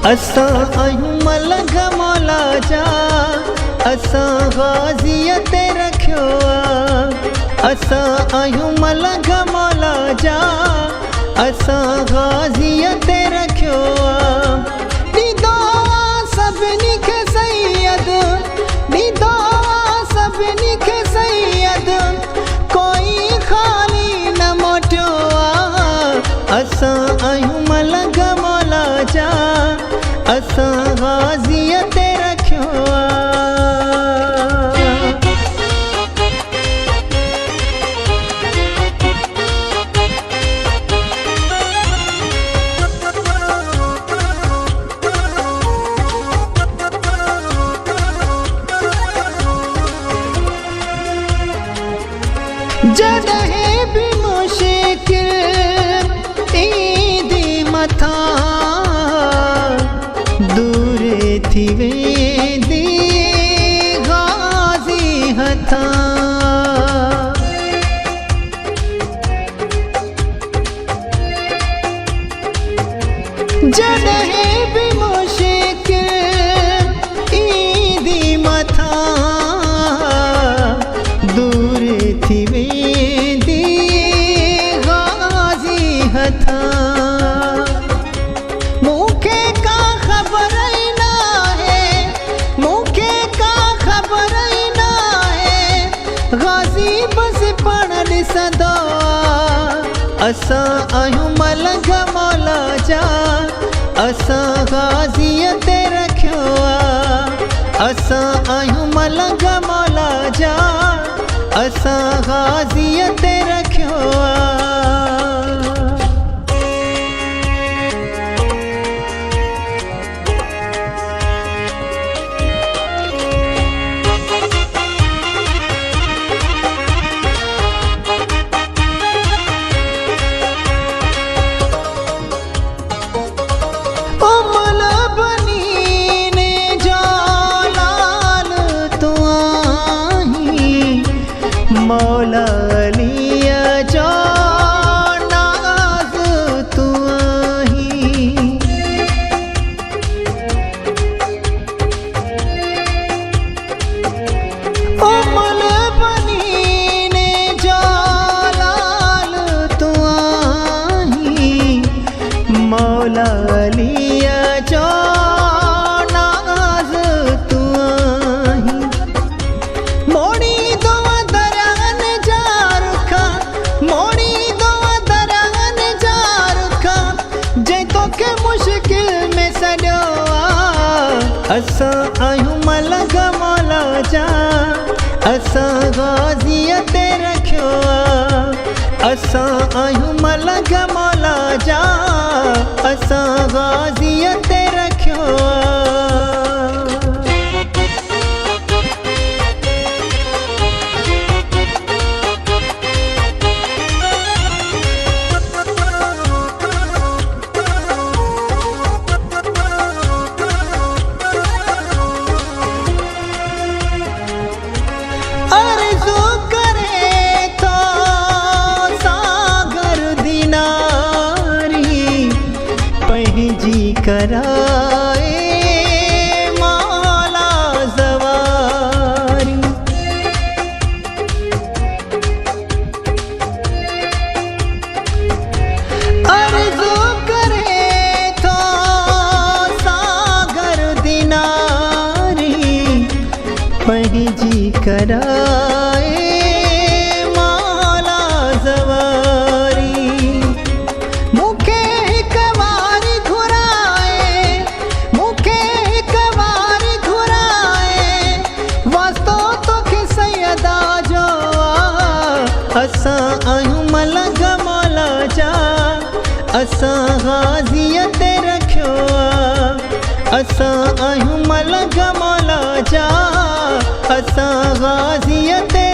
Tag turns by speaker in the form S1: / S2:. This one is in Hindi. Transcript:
S1: असां आहियूं मलंग मौला जा, असां ग़ाज़ीअ ते रखियो आहे। असां आहियूं मलंग मौला जा, असां ग़ाज़ीअ ते रखियो आहे। ॾींदो सभिनी खे सैयद, ॾींदो सभिनी खे सैयद, कोई ख़ाली न मोटियो आहे। असां आहियूं मलंग मौला जा, असां ग़ाज़ीअ ते रखियो आहे। जॾहिं बि मुश्किल ईंदी मथां, दूर थी वेंदी ग़ाज़ी हथां। जॾहिं बि मुश्किल ईंदी मथां, दूर थी वेंदी ग़ाज़ी हथां। मूंखे का ख़बर ई न आहे, मूंखे का ख़बर ई न आहे, ग़ाज़ी बसि पाण ॾिसंदो आहे। असां आहियूं मलंग मौला जा, असां ग़ाज़ीअ ते रखियो आहे। असां आहियूं मलंग मौला जा, असां ग़ाज़ीअ ते रखियो आहे। मौला अलीअ जो नाज़ तू आहीं। उमुल बनीन जो लाल तू आहीं। मौला अलीअ जो नाज़ तू आहीं। मोड़ी दो दरअन जा रुखा, मोड़ी दो दरअन जा रुखा, जंहिं तोखे मुश्किल में सॼो आहे। असां आहियूं मलंग मौला जा, असां ग़ाज़ीअ ते रखियो आहे। असां आहियूं मलंग मौला जा, असां ग़ाज़ीअ ते रखियो आहे। अर्ज़ू करे थो सागर दिनारी, पंहिंजी कराए मौला ज़वारी। अर्ज़ू करे थो सागर दिनारी, पंहिंजी कराए मौला ज़वारी। मूंखे हिकु वारी घुराए, मूंखे हिकु वारी घुराए, वास्तो तोखे सैयदा जो आहे। असां आहियूं मलंग मौला जा, असां ग़ाज़ीअ ते रखियो आहे। असां आहियूं मलंग मौला जा, असां ग़ाज़ीअ ते